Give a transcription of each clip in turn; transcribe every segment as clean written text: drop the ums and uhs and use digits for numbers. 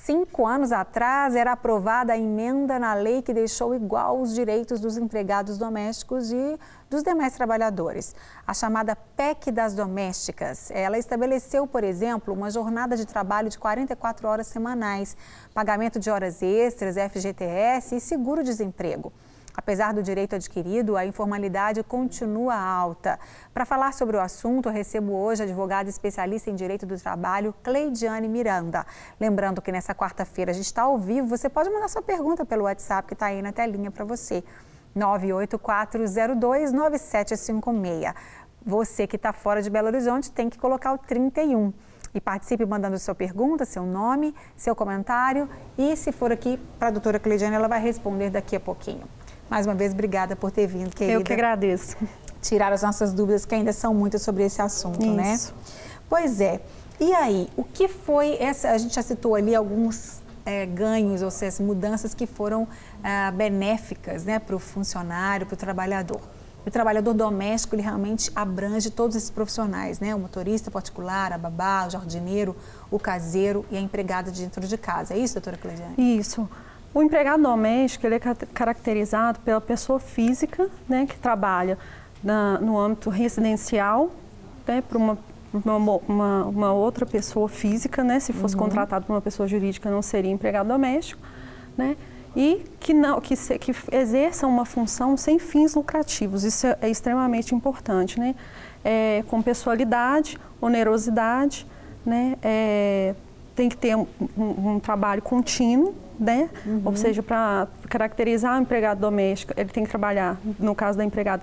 5 anos atrás, era aprovada a emenda na lei que deixou igual os direitos dos empregados domésticos e dos demais trabalhadores. A chamada PEC das domésticas, ela estabeleceu, por exemplo, uma jornada de trabalho de 44 horas semanais, pagamento de horas extras, FGTS e seguro-desemprego. Apesar do direito adquirido, a informalidade continua alta. Para falar sobre o assunto, eu recebo hoje a advogada especialista em direito do trabalho, Cleidiane Miranda. Lembrando que nessa quarta-feira a gente está ao vivo, você pode mandar sua pergunta pelo WhatsApp que está aí na telinha para você. 984029756. Você que está fora de Belo Horizonte tem que colocar o 31. E participe mandando sua pergunta, seu nome, seu comentário. E se for aqui para a doutora Cleidiane, ela vai responder daqui a pouquinho. Mais uma vez, obrigada por ter vindo, querida. Eu que agradeço. Tirar as nossas dúvidas, que ainda são muitas sobre esse assunto, né? Pois é. E aí, o que foi essa... A gente já citou ali alguns ganhos, ou seja, mudanças que foram benéficas, né, para o funcionário, para o trabalhador. O trabalhador doméstico, ele realmente abrange todos esses profissionais, né? O motorista particular, a babá, o jardineiro, o caseiro e a empregada dentro de casa. É isso, doutora Cleidiane? Isso. O empregado doméstico, ele é caracterizado pela pessoa física, né, que trabalha no âmbito residencial, né, para uma outra pessoa física, né, se fosse contratado por uma pessoa jurídica não seria empregado doméstico, né, e que exerça uma função sem fins lucrativos. Isso é extremamente importante, né, com pessoalidade, onerosidade, né, tem que ter um trabalho contínuo, né? Ou seja, para caracterizar o empregado doméstico, ele tem que trabalhar, no caso da empregada,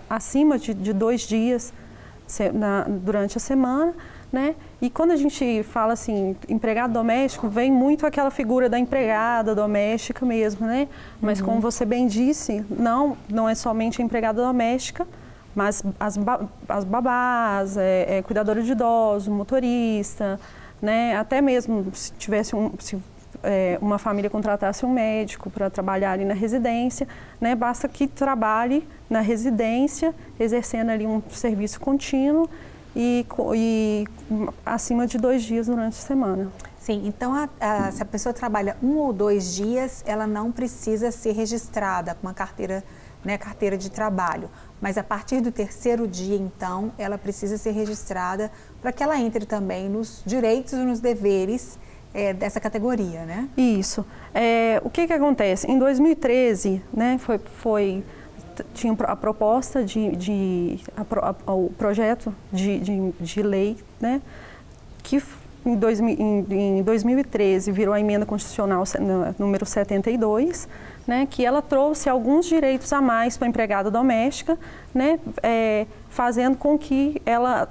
acima de 2 dias durante a semana, né? E quando a gente fala assim, empregado doméstico, vem muito aquela figura da empregada doméstica mesmo, né? Mas como você bem disse, não é somente a empregada doméstica, mas as babás, cuidadora de idosos, motorista, né? Até mesmo se tivesse uma família contratasse um médico para trabalhar ali na residência, né? Basta que trabalhe na residência, exercendo ali um serviço contínuo e acima de 2 dias durante a semana. Sim, então se a pessoa trabalha 1 ou 2 dias, ela não precisa ser registrada com uma carteira, né, carteira de trabalho. Mas a partir do 3º dia, então, ela precisa ser registrada para que ela entre também nos direitos e nos deveres dessa categoria, né? Isso. O que acontece? Em 2013, né, tinha a proposta o projeto de lei, né, que em 2013 virou a emenda constitucional número 72, né, que ela trouxe alguns direitos a mais para a empregada doméstica, né, fazendo com que ela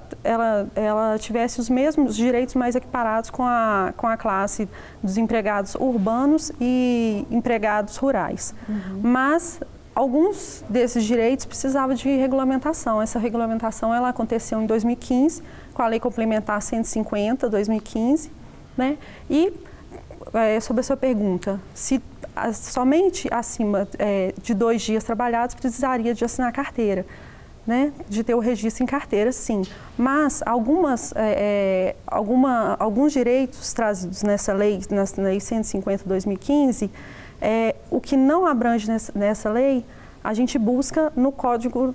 tivesse os mesmos direitos mais equiparados com a classe dos empregados urbanos e empregados rurais. Mas alguns desses direitos precisavam de regulamentação. Essa regulamentação ela aconteceu em 2015, com a Lei Complementar 150, 2015, né? E sobre a sua pergunta, se somente acima de 2 dias trabalhados precisaria de assinar carteira, né? De ter o registro em carteira, sim. Mas alguns direitos trazidos nessa lei 150/2015, o que não abrange nessa lei, a gente busca no código,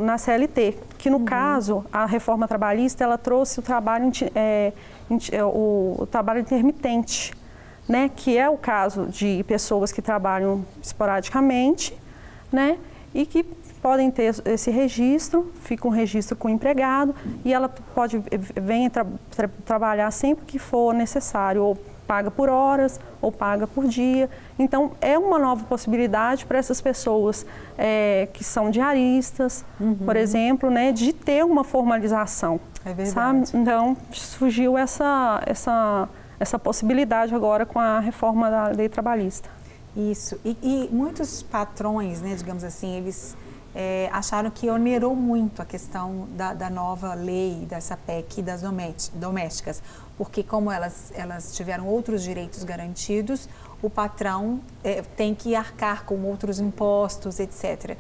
na CLT, que no caso, a reforma trabalhista, ela trouxe o trabalho intermitente, né? Que é o caso de pessoas que trabalham esporadicamente, né? E que podem ter esse registro, fica um registro com o empregado e ela pode trabalhar sempre que for necessário, ou paga por horas ou paga por dia. Então, é uma nova possibilidade para essas pessoas que são diaristas, por exemplo, né, de ter uma formalização. É verdade. Sabe? Então, surgiu essa possibilidade agora com a reforma da lei trabalhista. Isso. E muitos patrões, né, digamos assim, eles acharam que onerou muito a questão da nova lei, dessa PEC das domésticas, porque como elas tiveram outros direitos garantidos, o patrão tem que arcar com outros impostos, etc.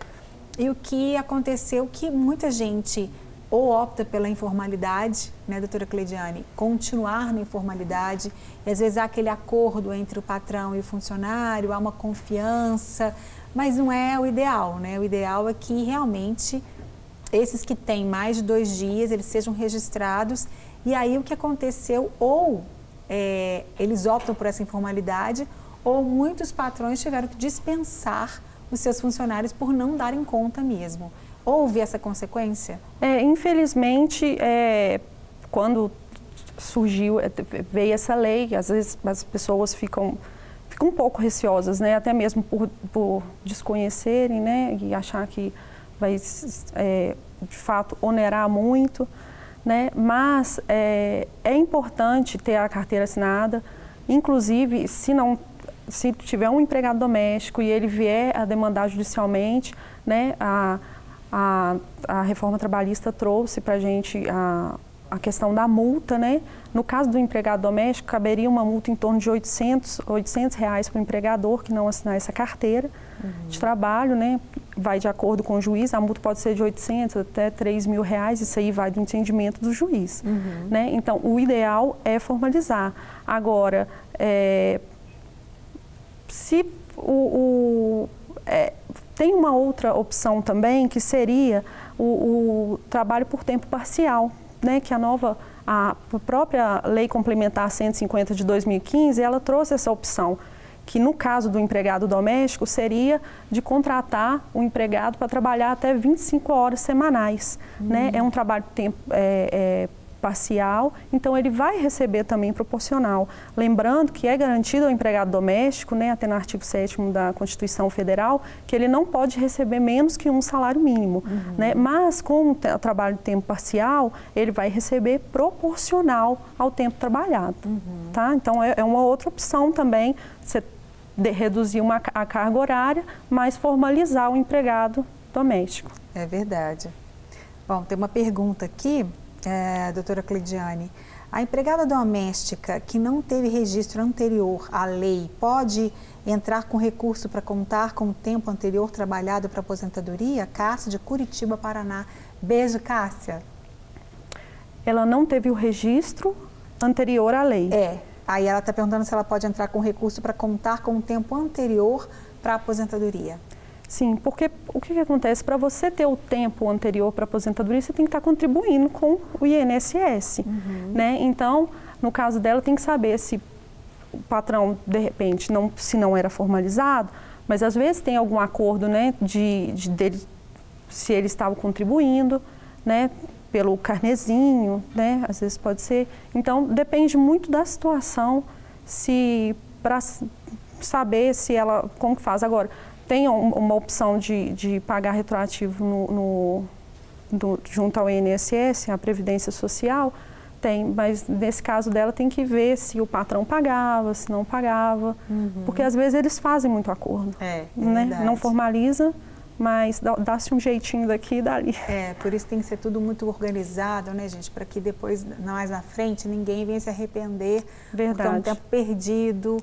E o que aconteceu que muita gente ou opta pela informalidade, né, doutora Cleidiane, continuar na informalidade, e às vezes há aquele acordo entre o patrão e o funcionário, há uma confiança, mas não é o ideal, né? O ideal é que realmente esses que têm mais de 2 dias, eles sejam registrados, e aí o que aconteceu, ou eles optam por essa informalidade, ou muitos patrões tiveram que dispensar os seus funcionários por não darem conta mesmo. Houve essa consequência? Infelizmente, quando surgiu, veio essa lei, às vezes as pessoas ficam um pouco receosas, né? Até mesmo por desconhecerem, né? E achar que vai, de fato, onerar muito, né? Mas é importante ter a carteira assinada, inclusive, se tiver um empregado doméstico e ele vier a demandar judicialmente, né? A reforma trabalhista trouxe para a gente a questão da multa, né? No caso do empregado doméstico, caberia uma multa em torno de R$800 para o empregador que não assinar essa carteira de trabalho, né? Vai de acordo com o juiz, a multa pode ser de R$800 até R$3.000, isso aí vai do entendimento do juiz, né? Então, o ideal é formalizar. Agora, se tem uma outra opção também, que seria o trabalho por tempo parcial, né? Que a própria Lei Complementar 150 de 2015, ela trouxe essa opção, que no caso do empregado doméstico seria de contratar o empregado para trabalhar até 25 horas semanais, né? É um trabalho por tempo parcial, então ele vai receber também proporcional. Lembrando que é garantido ao empregado doméstico, né, até no artigo 7º da Constituição Federal, que ele não pode receber menos que um salário mínimo, né? Mas como o trabalho de tempo parcial, ele vai receber proporcional ao tempo trabalhado, tá? Então é uma outra opção também, você reduzir a carga horária, mas formalizar o empregado doméstico. É verdade. Bom, tem uma pergunta aqui, doutora Cleidiane. A empregada doméstica que não teve registro anterior à lei pode entrar com recurso para contar com o tempo anterior trabalhado para aposentadoria? Cássia, de Curitiba, Paraná. Beijo, Cássia. Ela não teve o registro anterior à lei. Aí ela está perguntando se ela pode entrar com recurso para contar com o tempo anterior para a aposentadoria. Sim, porque o que acontece? Para você ter o tempo anterior para a aposentadoria, você tem que estar contribuindo com o INSS, né? Então, no caso dela, tem que saber se o patrão, de repente, se não era formalizado, mas às vezes tem algum acordo, né, dele, se ele estava contribuindo, né, pelo carnezinho, né, às vezes pode ser. Então, depende muito da situação, para saber se ela, como que faz. Agora, tem uma opção de pagar retroativo junto ao INSS, a Previdência Social, tem, mas nesse caso dela tem que ver se o patrão pagava, se não pagava, porque às vezes eles fazem muito acordo, né? Não formaliza, mas dá-se um jeitinho daqui e dali. Por isso tem que ser tudo muito organizado, né, gente? Para que depois, mais na frente, ninguém venha se arrepender. Verdade. Porque é um tempo perdido,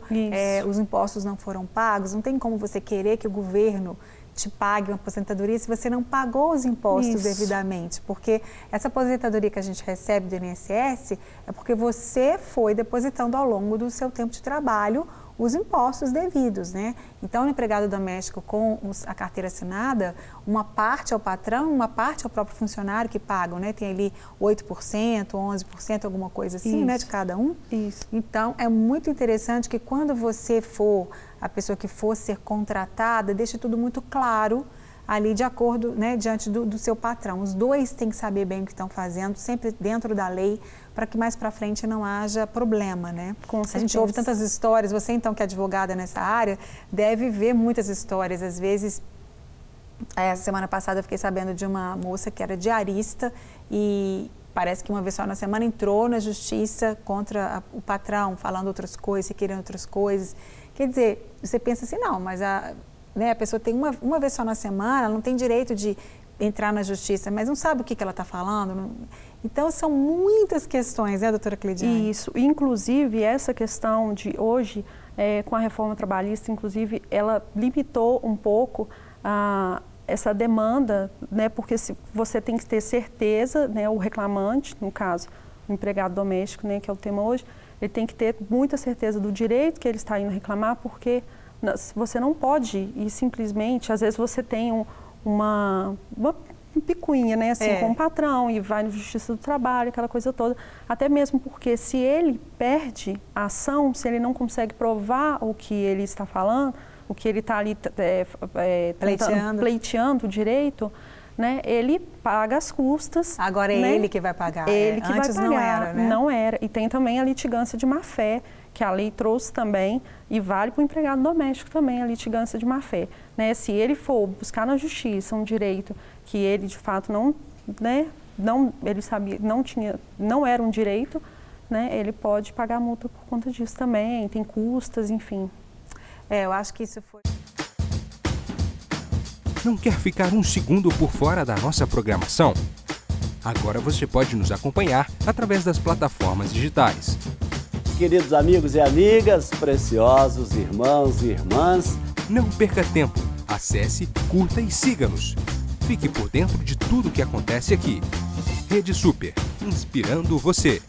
os impostos não foram pagos. Não tem como você querer que o governo te pague uma aposentadoria se você não pagou os impostos devidamente. Porque essa aposentadoria que a gente recebe do INSS é porque você foi depositando ao longo do seu tempo de trabalho os impostos devidos, né? Então, o empregado doméstico com a carteira assinada, uma parte ao patrão, uma parte ao próprio funcionário que pagam, né? Tem ali 8%, 11%, alguma coisa assim, né? De cada um. Então, é muito interessante que quando você for, a pessoa que for ser contratada, deixe tudo muito claro ali de acordo, né, diante do seu patrão. Os dois têm que saber bem o que estão fazendo, sempre dentro da lei, para que mais para frente não haja problema, né? Com certeza. A gente ouve tantas histórias, você então que é advogada nessa área, deve ver muitas histórias. Às vezes, essa semana passada eu fiquei sabendo de uma moça que era diarista e parece que uma vez só na semana entrou na justiça contra o patrão, falando outras coisas, querendo outras coisas. Quer dizer, você pensa assim, não, mas a pessoa tem uma vez só na semana, ela não tem direito de entrar na justiça, mas não sabe o que ela está falando. Então, são muitas questões, né, doutora Cleidiane? Isso, inclusive essa questão de hoje, com a reforma trabalhista, inclusive, ela limitou um pouco essa demanda, né, porque você tem que ter certeza, né, o reclamante, no caso, o empregado doméstico, né, que é o tema hoje, ele tem que ter muita certeza do direito que ele está indo reclamar, porque você não pode ir simplesmente, às vezes você tem uma picuinha, né, assim, com o patrão e vai na Justiça do Trabalho, aquela coisa toda, até mesmo porque se ele perde a ação, se ele não consegue provar o que ele está falando, o que ele está ali pleiteando o direito, né, ele paga as custas. Agora é, né, ele que vai pagar. Ele que Antes vai pagar. não era, né? Não era. E tem também a litigância de má-fé, que a lei trouxe também, e vale para o empregado doméstico também, a litigância de má-fé. Né? Se ele for buscar na justiça um direito que ele, de fato, ele sabia, não era um direito, né? Ele pode pagar multa por conta disso também, tem custas, enfim. Eu acho que isso foi... Não quer ficar um segundo por fora da nossa programação? Agora você pode nos acompanhar através das plataformas digitais. Queridos amigos e amigas, preciosos irmãos e irmãs, não perca tempo, acesse, curta e siga-nos. Fique por dentro de tudo o que acontece aqui. Rede Super, inspirando você.